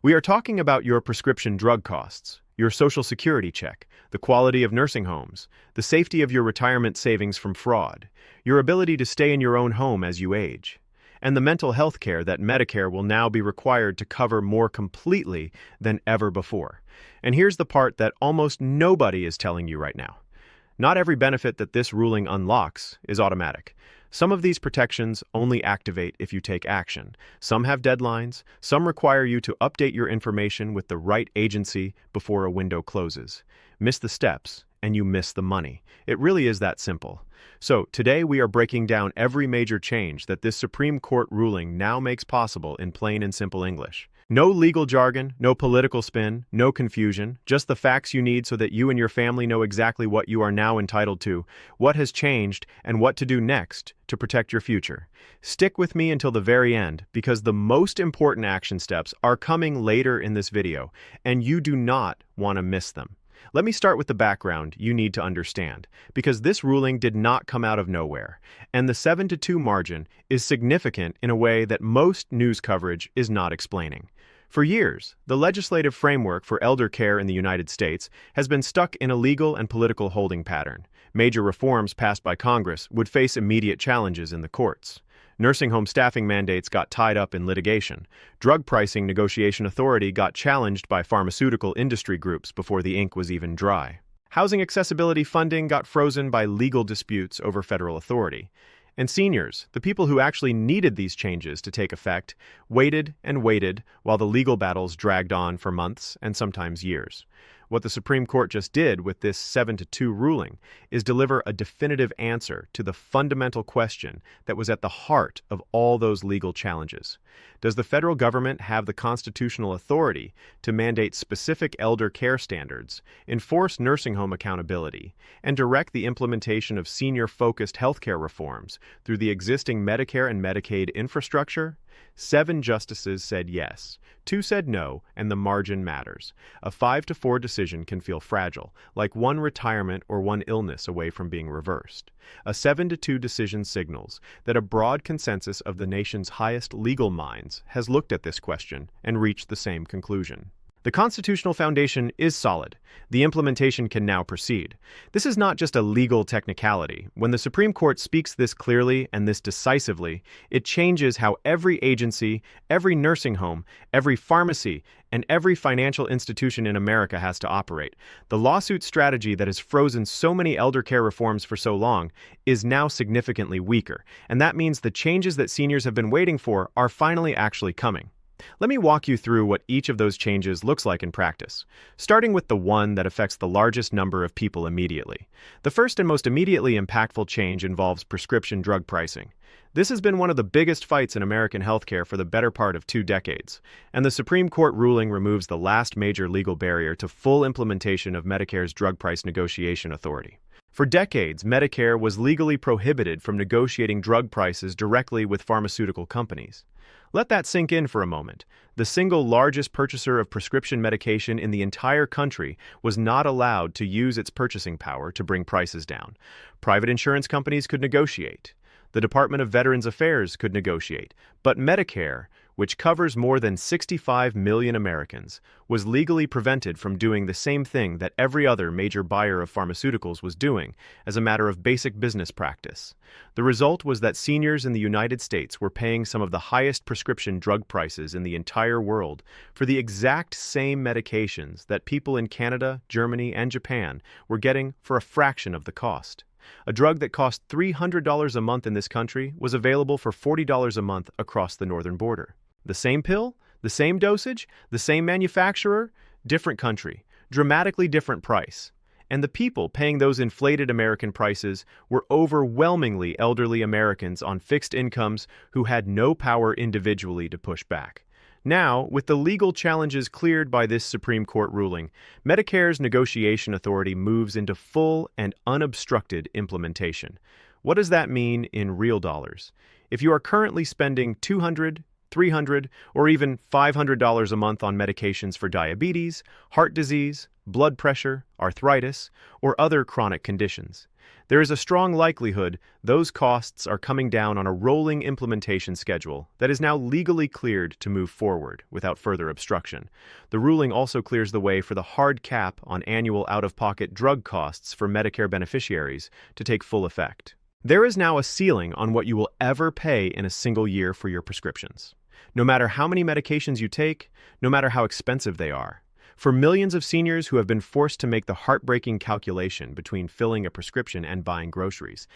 We are talking about your prescription drug costs, your Social Security check, the quality of nursing homes, the safety of your retirement savings from fraud, your ability to stay in your own home as you age, and the mental health care that Medicare will now be required to cover more completely than ever before. And here's the part that almost nobody is telling you right now. Not every benefit that this ruling unlocks is automatic. Some of these protections only activate if you take action. Some have deadlines. Some require you to update your information with the right agency before a window closes. Miss the steps, and you miss the money. It really is that simple. So, today we are breaking down every major change that this Supreme Court ruling now makes possible in plain and simple English. No legal jargon, no political spin, no confusion, just the facts you need so that you and your family know exactly what you are now entitled to, what has changed, and what to do next to protect your future. Stick with me until the very end, because the most important action steps are coming later in this video, and you do not want to miss them. Let me start with the background you need to understand, because this ruling did not come out of nowhere, and the 7-2 margin is significant in a way that most news coverage is not explaining. For years, the legislative framework for elder care in the United States has been stuck in a legal and political holding pattern. Major reforms passed by Congress would face immediate challenges in the courts. Nursing home staffing mandates got tied up in litigation. Drug pricing negotiation authority got challenged by pharmaceutical industry groups before the ink was even dry. Housing accessibility funding got frozen by legal disputes over federal authority. And seniors, the people who actually needed these changes to take effect, waited and waited while the legal battles dragged on for months and sometimes years. What the Supreme Court just did with this 7-2 ruling is deliver a definitive answer to the fundamental question that was at the heart of all those legal challenges. Does the federal government have the constitutional authority to mandate specific elder care standards, enforce nursing home accountability, and direct the implementation of senior-focused healthcare reforms through the existing Medicare and Medicaid infrastructure? 7 justices said yes, 2 said no, and the margin matters. A 5-4 decision can feel fragile, like one retirement or one illness away from being reversed. A 7-2 decision signals that a broad consensus of the nation's highest legal minds has looked at this question and reached the same conclusion. The constitutional foundation is solid. The implementation can now proceed. This is not just a legal technicality. When the Supreme Court speaks this clearly and this decisively, it changes how every agency, every nursing home, every pharmacy, and every financial institution in America has to operate. The lawsuit strategy that has frozen so many elder care reforms for so long is now significantly weaker, and that means the changes that seniors have been waiting for are finally actually coming. Let me walk you through what each of those changes looks like in practice, starting with the one that affects the largest number of people immediately. The first and most immediately impactful change involves prescription drug pricing. This has been one of the biggest fights in American healthcare for the better part of 2 decades, and the Supreme Court ruling removes the last major legal barrier to full implementation of Medicare's drug price negotiation authority. For decades, Medicare was legally prohibited from negotiating drug prices directly with pharmaceutical companies. Let that sink in for a moment. The single largest purchaser of prescription medication in the entire country was not allowed to use its purchasing power to bring prices down. Private insurance companies could negotiate. The Department of Veterans Affairs could negotiate. But Medicare, which covers more than 65 million Americans, was legally prevented from doing the same thing that every other major buyer of pharmaceuticals was doing as a matter of basic business practice. The result was that seniors in the United States were paying some of the highest prescription drug prices in the entire world for the exact same medications that people in Canada, Germany, and Japan were getting for a fraction of the cost. A drug that cost $300 a month in this country was available for $40 a month across the northern border. The same pill, the same dosage, the same manufacturer, different country, dramatically different price. And the people paying those inflated American prices were overwhelmingly elderly Americans on fixed incomes who had no power individually to push back. Now, with the legal challenges cleared by this Supreme Court ruling, Medicare's negotiation authority moves into full and unobstructed implementation. What does that mean in real dollars? If you are currently spending $200, $300, or even $500 a month on medications for diabetes, heart disease, blood pressure, arthritis, or other chronic conditions. There is a strong likelihood those costs are coming down on a rolling implementation schedule that is now legally cleared to move forward without further obstruction. The ruling also clears the way for the hard cap on annual out-of-pocket drug costs for Medicare beneficiaries to take full effect. There is now a ceiling on what you will ever pay in a single year for your prescriptions. No matter how many medications you take, no matter how expensive they are. For millions of seniors who have been forced to make the heartbreaking calculation between filling a prescription and buying groceries,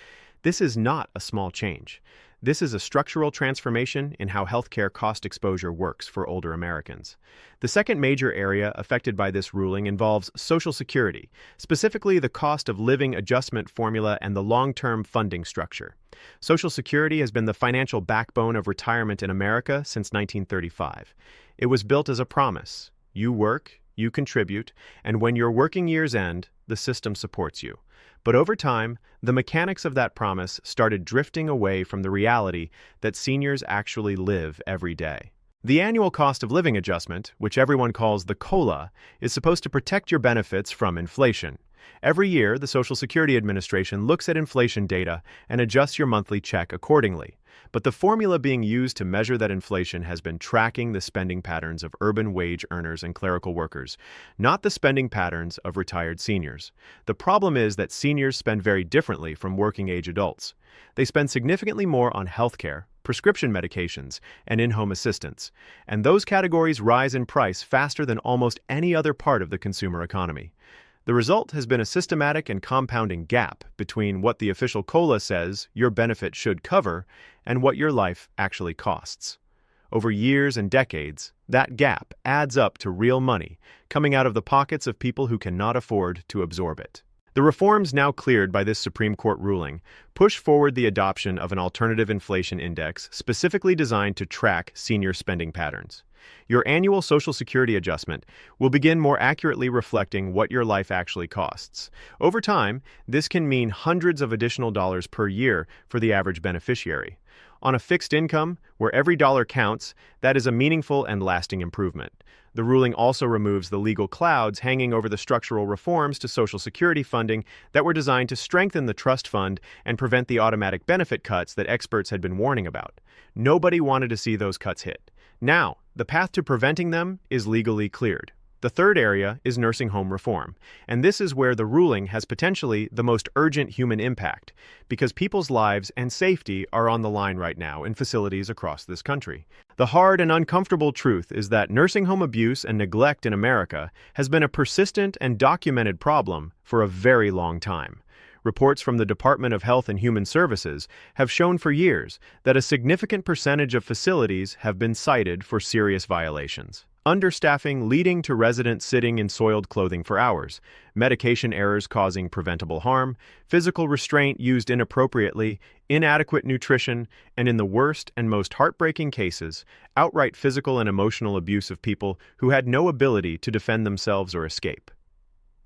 this is not a small change. This is a structural transformation in how healthcare cost exposure works for older Americans. The second major area affected by this ruling involves Social Security, specifically the cost of living adjustment formula and the long-term funding structure. Social Security has been the financial backbone of retirement in America since 1935. It was built as a promise. You work, you contribute, and when your working years end, the system supports you. But over time, the mechanics of that promise started drifting away from the reality that seniors actually live every day. The annual cost of living adjustment, which everyone calls the COLA, is supposed to protect your benefits from inflation. Every year, the Social Security Administration looks at inflation data and adjusts your monthly check accordingly. But the formula being used to measure that inflation has been tracking the spending patterns of urban wage earners and clerical workers, not the spending patterns of retired seniors. The problem is that seniors spend very differently from working-age adults. They spend significantly more on healthcare, prescription medications, and in-home assistance, and those categories rise in price faster than almost any other part of the consumer economy. The result has been a systematic and compounding gap between what the official COLA says your benefit should cover and what your life actually costs. Over years and decades, that gap adds up to real money coming out of the pockets of people who cannot afford to absorb it. The reforms now cleared by this Supreme Court ruling push forward the adoption of an alternative inflation index specifically designed to track senior spending patterns. Your annual Social Security adjustment will begin more accurately reflecting what your life actually costs. Over time, this can mean hundreds of additional dollars per year for the average beneficiary. On a fixed income, where every dollar counts, that is a meaningful and lasting improvement. The ruling also removes the legal clouds hanging over the structural reforms to Social Security funding that were designed to strengthen the trust fund and prevent the automatic benefit cuts that experts had been warning about. Nobody wanted to see those cuts hit. Now, the path to preventing them is legally cleared. The third area is nursing home reform, and this is where the ruling has potentially the most urgent human impact, because people's lives and safety are on the line right now in facilities across this country. The hard and uncomfortable truth is that nursing home abuse and neglect in America has been a persistent and documented problem for a very long time. Reports from the Department of Health and Human Services have shown for years that a significant percentage of facilities have been cited for serious violations. Understaffing leading to residents sitting in soiled clothing for hours, medication errors causing preventable harm, physical restraint used inappropriately, inadequate nutrition, and in the worst and most heartbreaking cases, outright physical and emotional abuse of people who had no ability to defend themselves or escape.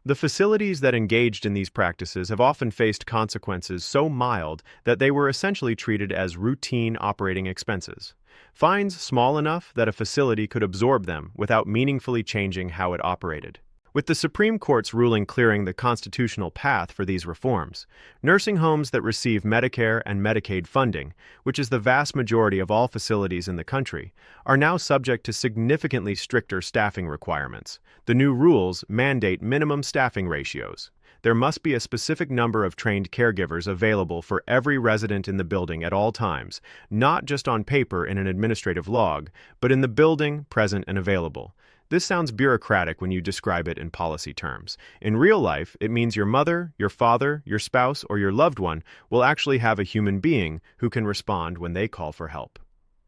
The facilities that engaged in these practices have often faced consequences so mild that they were essentially treated as routine operating expenses. Fines small enough that a facility could absorb them without meaningfully changing how it operated. With the Supreme Court's ruling clearing the constitutional path for these reforms, nursing homes that receive Medicare and Medicaid funding, which is the vast majority of all facilities in the country, are now subject to significantly stricter staffing requirements. The new rules mandate minimum staffing ratios. There must be a specific number of trained caregivers available for every resident in the building at all times, not just on paper in an administrative log, but in the building, present and available. This sounds bureaucratic when you describe it in policy terms. In real life, it means your mother, your father, your spouse, or your loved one will actually have a human being who can respond when they call for help.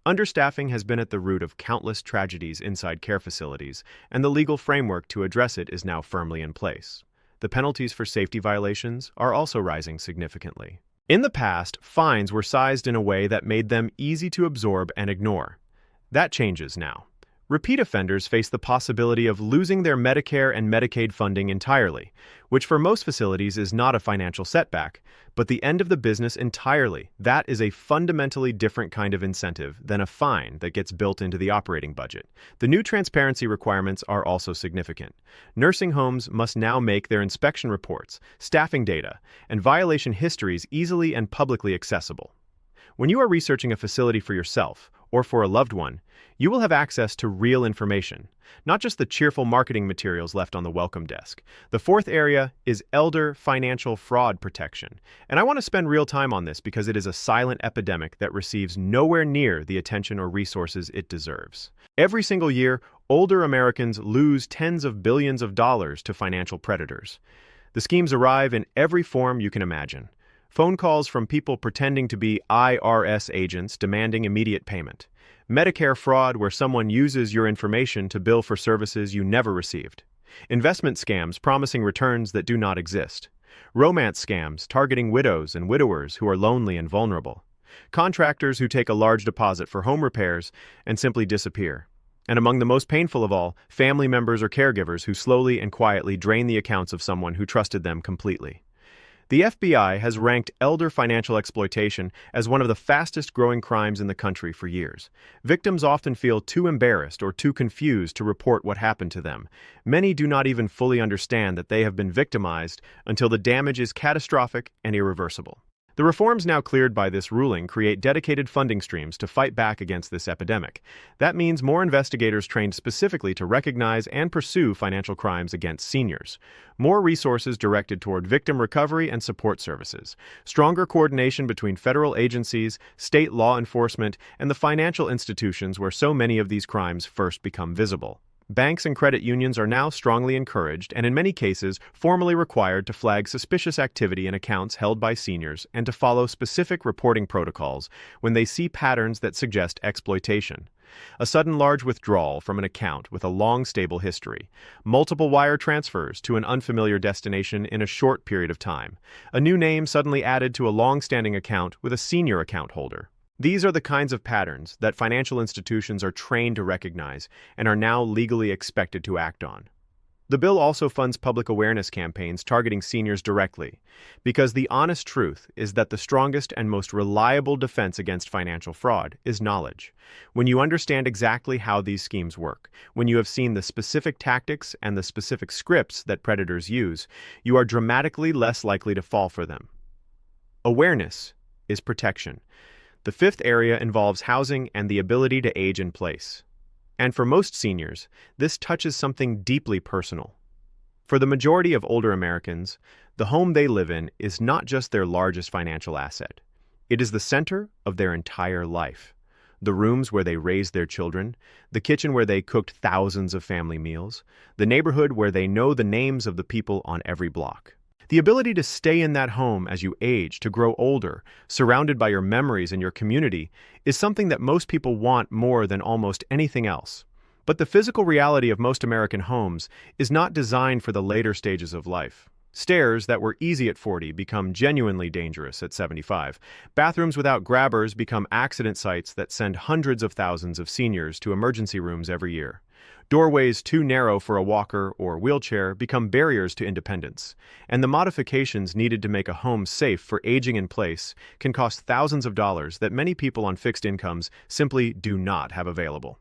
Understaffing has been at the root of countless tragedies inside care facilities, and the legal framework to address it is now firmly in place. The penalties for safety violations are also rising significantly. In the past, fines were sized in a way that made them easy to absorb and ignore. That changes now. Repeat offenders face the possibility of losing their Medicare and Medicaid funding entirely, which for most facilities is not a financial setback, but the end of the business entirely. That is a fundamentally different kind of incentive than a fine that gets built into the operating budget. The new transparency requirements are also significant. Nursing homes must now make their inspection reports, staffing data, and violation histories easily and publicly accessible. When you are researching a facility for yourself or for a loved one, you will have access to real information, not just the cheerful marketing materials left on the welcome desk. The fourth area is elder financial fraud protection, and I want to spend real time on this because it is a silent epidemic that receives nowhere near the attention or resources it deserves. Every single year, older Americans lose tens of billions of dollars to financial predators. The schemes arrive in every form you can imagine. Phone calls from people pretending to be IRS agents demanding immediate payment. Medicare fraud where someone uses your information to bill for services you never received. Investment scams promising returns that do not exist. Romance scams targeting widows and widowers who are lonely and vulnerable. Contractors who take a large deposit for home repairs and simply disappear. And among the most painful of all, family members or caregivers who slowly and quietly drain the accounts of someone who trusted them completely. The FBI has ranked elder financial exploitation as one of the fastest-growing crimes in the country for years. Victims often feel too embarrassed or too confused to report what happened to them. Many do not even fully understand that they have been victimized until the damage is catastrophic and irreversible. The reforms now cleared by this ruling create dedicated funding streams to fight back against this epidemic. That means more investigators trained specifically to recognize and pursue financial crimes against seniors. More resources directed toward victim recovery and support services. Stronger coordination between federal agencies, state law enforcement, and the financial institutions where so many of these crimes first become visible. Banks and credit unions are now strongly encouraged and in many cases formally required to flag suspicious activity in accounts held by seniors and to follow specific reporting protocols when they see patterns that suggest exploitation. A sudden large withdrawal from an account with a long stable history, multiple wire transfers to an unfamiliar destination in a short period of time, a new name suddenly added to a long-standing account with a senior account holder. These are the kinds of patterns that financial institutions are trained to recognize and are now legally expected to act on. The bill also funds public awareness campaigns targeting seniors directly, because the honest truth is that the strongest and most reliable defense against financial fraud is knowledge. When you understand exactly how these schemes work, when you have seen the specific tactics and the specific scripts that predators use, you are dramatically less likely to fall for them. Awareness is protection. The fifth area involves housing and the ability to age in place. And for most seniors, this touches something deeply personal. For the majority of older Americans, the home they live in is not just their largest financial asset. It is the center of their entire life. The rooms where they raised their children, the kitchen where they cooked thousands of family meals, the neighborhood where they know the names of the people on every block. The ability to stay in that home as you age, to grow older, surrounded by your memories and your community, is something that most people want more than almost anything else. But the physical reality of most American homes is not designed for the later stages of life. Stairs that were easy at 40 become genuinely dangerous at 75. Bathrooms without grabbers become accident sites that send hundreds of thousands of seniors to emergency rooms every year. Doorways too narrow for a walker or wheelchair become barriers to independence, and the modifications needed to make a home safe for aging in place can cost thousands of dollars that many people on fixed incomes simply do not have available.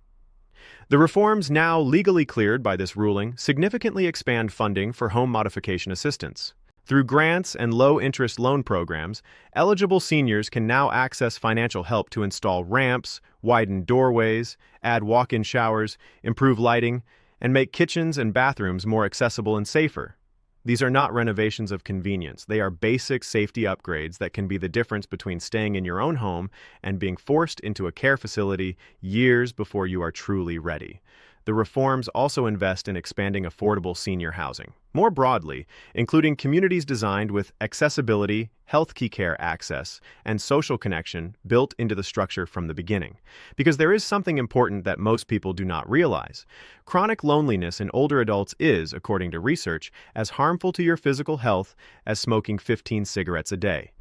The reforms now legally cleared by this ruling significantly expand funding for home modification assistance. Through grants and low-interest loan programs, eligible seniors can now access financial help to install ramps, widen doorways, add walk-in showers, improve lighting, and make kitchens and bathrooms more accessible and safer. These are not renovations of convenience. They are basic safety upgrades that can be the difference between staying in your own home and being forced into a care facility years before you are truly ready. The reforms also invest in expanding affordable senior housing. More broadly, including communities designed with accessibility, health care access, and social connection built into the structure from the beginning. Because there is something important that most people do not realize. Chronic loneliness in older adults is, according to research, as harmful to your physical health as smoking 15 cigarettes a day.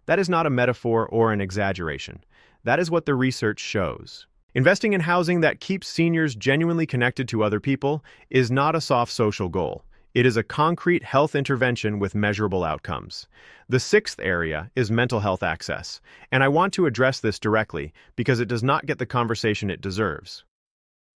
That is not a metaphor or an exaggeration. That is what the research shows. Investing in housing that keeps seniors genuinely connected to other people is not a soft social goal. It is a concrete health intervention with measurable outcomes. The sixth area is mental health access, and I want to address this directly because it does not get the conversation it deserves.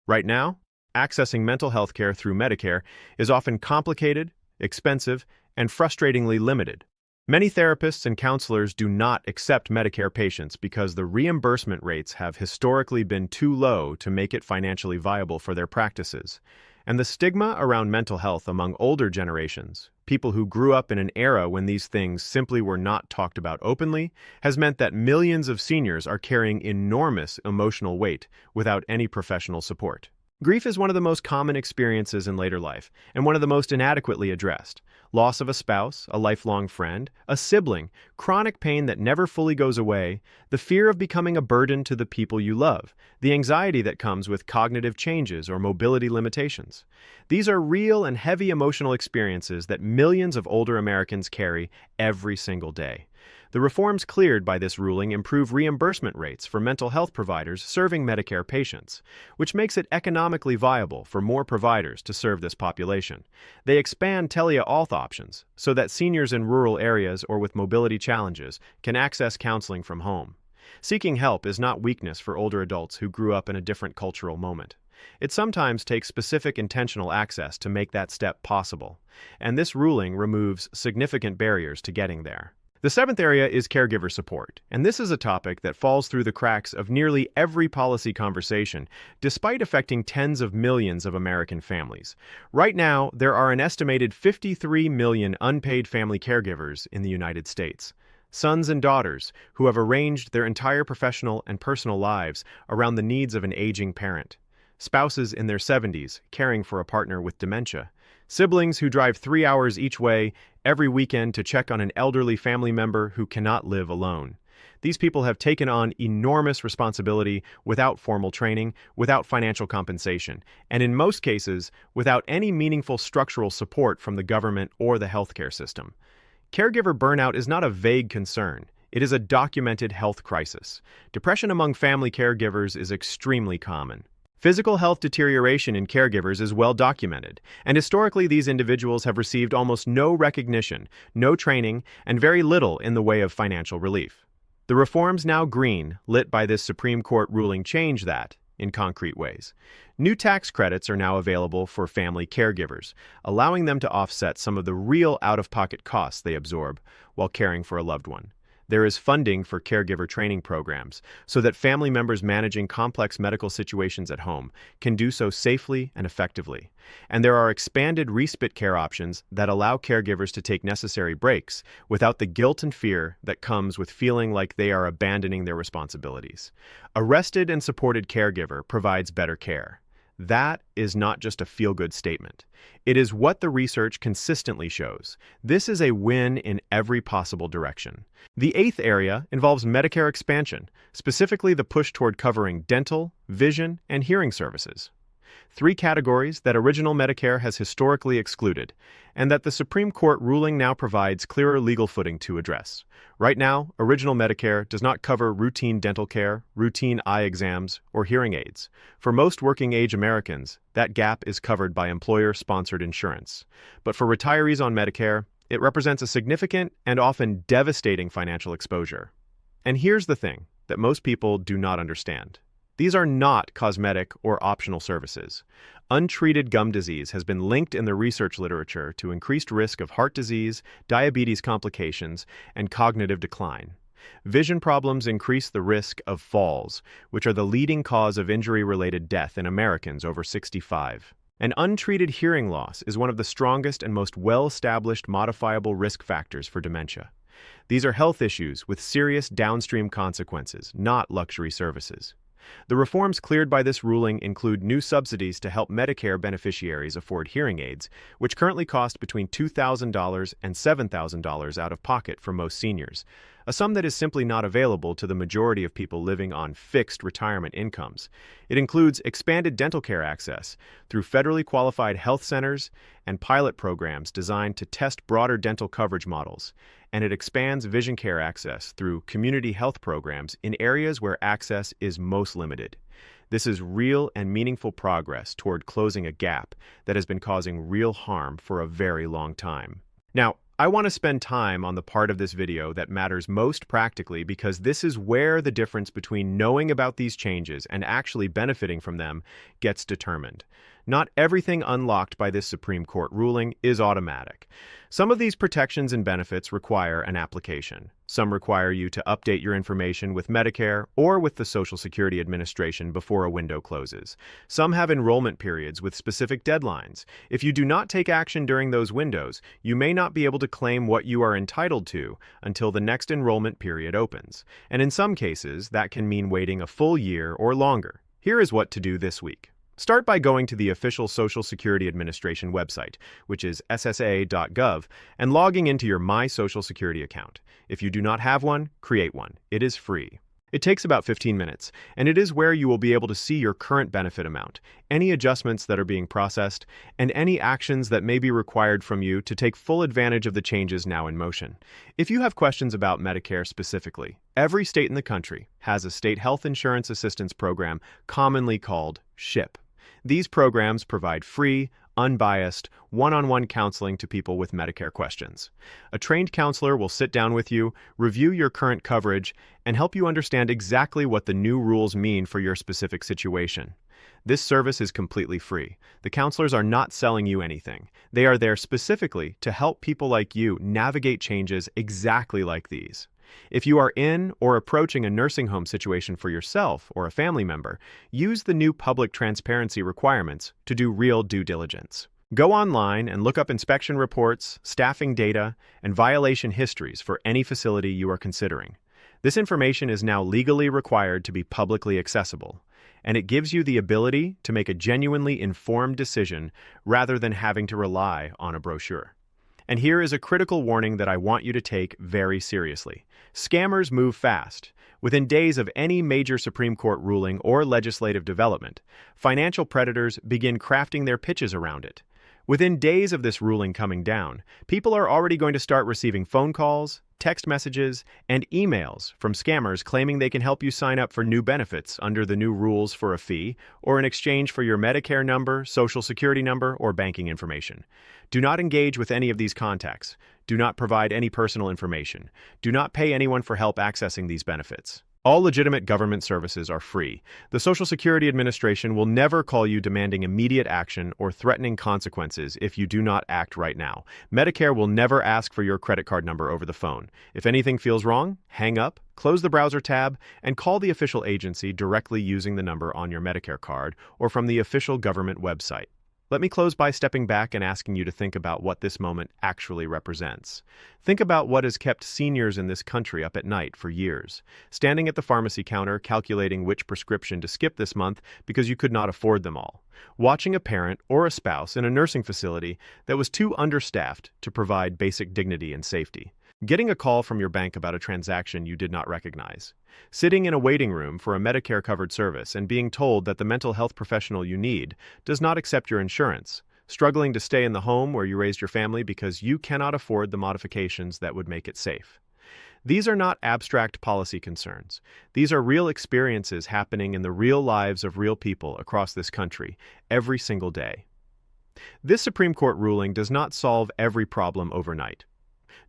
Right now, accessing mental health care through Medicare is often complicated, expensive, and frustratingly limited. Many therapists and counselors do not accept Medicare patients because the reimbursement rates have historically been too low to make it financially viable for their practices. And the stigma around mental health among older generations, people who grew up in an era when these things simply were not talked about openly, has meant that millions of seniors are carrying enormous emotional weight without any professional support. Grief is one of the most common experiences in later life, and one of the most inadequately addressed. Loss of a spouse, a lifelong friend, a sibling, chronic pain that never fully goes away, the fear of becoming a burden to the people you love, the anxiety that comes with cognitive changes or mobility limitations. These are real and heavy emotional experiences that millions of older Americans carry every single day. The reforms cleared by this ruling improve reimbursement rates for mental health providers serving Medicare patients, which makes it economically viable for more providers to serve this population. They expand telehealth options so that seniors in rural areas or with mobility challenges can access counseling from home. Seeking help is not weakness for older adults who grew up in a different cultural moment. It sometimes takes specific intentional access to make that step possible, and this ruling removes significant barriers to getting there. The seventh area is caregiver support, and this is a topic that falls through the cracks of nearly every policy conversation, despite affecting tens of millions of American families. Right now, there are an estimated 53 million unpaid family caregivers in the United States. Sons and daughters who have arranged their entire professional and personal lives around the needs of an aging parent. Spouses in their 70s caring for a partner with dementia. Siblings who drive 3 hours each way every weekend to check on an elderly family member who cannot live alone. These people have taken on enormous responsibility without formal training, without financial compensation, and in most cases, without any meaningful structural support from the government or the healthcare system. Caregiver burnout is not a vague concern. It is a documented health crisis. Depression among family caregivers is extremely common. Physical health deterioration in caregivers is well documented, and historically these individuals have received almost no recognition, no training, and very little in the way of financial relief. The reforms now green, lit by this Supreme Court ruling, change that in concrete ways. New tax credits are now available for family caregivers, allowing them to offset some of the real out-of-pocket costs they absorb while caring for a loved one. There is funding for caregiver training programs so that family members managing complex medical situations at home can do so safely and effectively. And there are expanded respite care options that allow caregivers to take necessary breaks without the guilt and fear that comes with feeling like they are abandoning their responsibilities. A rested and supported caregiver provides better care. That is not just a feel-good statement. It is what the research consistently shows. This is a win in every possible direction. The eighth area involves Medicare expansion, specifically the push toward covering dental, vision, and hearing services. 3 categories that original Medicare has historically excluded, and that the Supreme Court ruling now provides clearer legal footing to address. Right now, original Medicare does not cover routine dental care, routine eye exams, or hearing aids. For most working-age Americans, that gap is covered by employer-sponsored insurance. But for retirees on Medicare, it represents a significant and often devastating financial exposure. And here's the thing that most people do not understand. These are not cosmetic or optional services. Untreated gum disease has been linked in the research literature to increased risk of heart disease, diabetes complications, and cognitive decline. Vision problems increase the risk of falls, which are the leading cause of injury-related death in Americans over 65. And untreated hearing loss is one of the strongest and most well-established modifiable risk factors for dementia. These are health issues with serious downstream consequences, not luxury services. The reforms cleared by this ruling include new subsidies to help Medicare beneficiaries afford hearing aids, which currently cost between $2,000 and $7,000 out of pocket for most seniors, a sum that is simply not available to the majority of people living on fixed retirement incomes. It includes expanded dental care access through federally qualified health centers and pilot programs designed to test broader dental coverage models, and it expands vision care access through community health programs in areas where access is most limited. This is real and meaningful progress toward closing a gap that has been causing real harm for a very long time. Now, I want to spend time on the part of this video that matters most practically because this is where the difference between knowing about these changes and actually benefiting from them gets determined. Not everything unlocked by this Supreme Court ruling is automatic. Some of these protections and benefits require an application. Some require you to update your information with Medicare or with the Social Security Administration before a window closes. Some have enrollment periods with specific deadlines. If you do not take action during those windows, you may not be able to claim what you are entitled to until the next enrollment period opens. And in some cases, that can mean waiting a full year or longer. Here is what to do this week. Start by going to the official Social Security Administration website, which is ssa.gov, and logging into your My Social Security account. If you do not have one, create one. It is free. It takes about 15 minutes, and it is where you will be able to see your current benefit amount, any adjustments that are being processed, and any actions that may be required from you to take full advantage of the changes now in motion. If you have questions about Medicare specifically, every state in the country has a state health insurance assistance program commonly called SHIP. These programs provide free, unbiased, one-on-one counseling to people with Medicare questions. A trained counselor will sit down with you, review your current coverage, and help you understand exactly what the new rules mean for your specific situation. This service is completely free. The counselors are not selling you anything. They are there specifically to help people like you navigate changes exactly like these. If you are in or approaching a nursing home situation for yourself or a family member, use the new public transparency requirements to do real due diligence. Go online and look up inspection reports, staffing data, and violation histories for any facility you are considering. This information is now legally required to be publicly accessible, and it gives you the ability to make a genuinely informed decision rather than having to rely on a brochure. And here is a critical warning that I want you to take very seriously. Scammers move fast. Within days of any major Supreme Court ruling or legislative development, financial predators begin crafting their pitches around it. Within days of this ruling coming down, people are already going to start receiving phone calls, text messages, and emails from scammers claiming they can help you sign up for new benefits under the new rules for a fee or in exchange for your Medicare number, Social Security number, or banking information. Do not engage with any of these contacts. Do not provide any personal information. Do not pay anyone for help accessing these benefits. All legitimate government services are free. The Social Security Administration will never call you demanding immediate action or threatening consequences if you do not act right now. Medicare will never ask for your credit card number over the phone. If anything feels wrong, hang up, close the browser tab, and call the official agency directly using the number on your Medicare card or from the official government website. Let me close by stepping back and asking you to think about what this moment actually represents. Think about what has kept seniors in this country up at night for years, standing at the pharmacy counter calculating which prescription to skip this month because you could not afford them all, watching a parent or a spouse in a nursing facility that was too understaffed to provide basic dignity and safety, getting a call from your bank about a transaction you did not recognize, sitting in a waiting room for a Medicare-covered service and being told that the mental health professional you need does not accept your insurance, struggling to stay in the home where you raised your family because you cannot afford the modifications that would make it safe. These are not abstract policy concerns. These are real experiences happening in the real lives of real people across this country every single day. This Supreme Court ruling does not solve every problem overnight.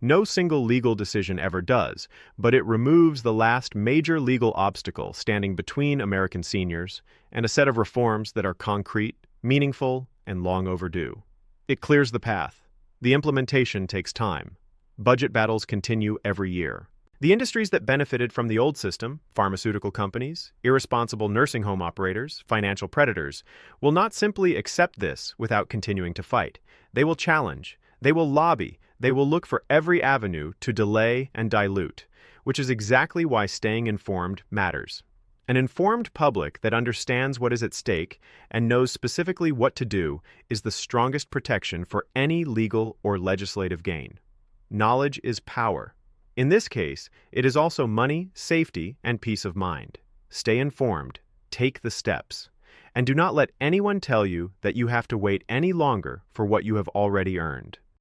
No single legal decision ever does, but it removes the last major legal obstacle standing between American seniors and a set of reforms that are concrete, meaningful, and long overdue. It clears the path. The implementation takes time. Budget battles continue every year. The industries that benefited from the old system, pharmaceutical companies, irresponsible nursing home operators, financial predators, will not simply accept this without continuing to fight. They will challenge. They will lobby. They will look for every avenue to delay and dilute, which is exactly why staying informed matters. An informed public that understands what is at stake and knows specifically what to do is the strongest protection for any legal or legislative gain. Knowledge is power. In this case, it is also money, safety, and peace of mind. Stay informed, take the steps, and do not let anyone tell you that you have to wait any longer for what you have already earned.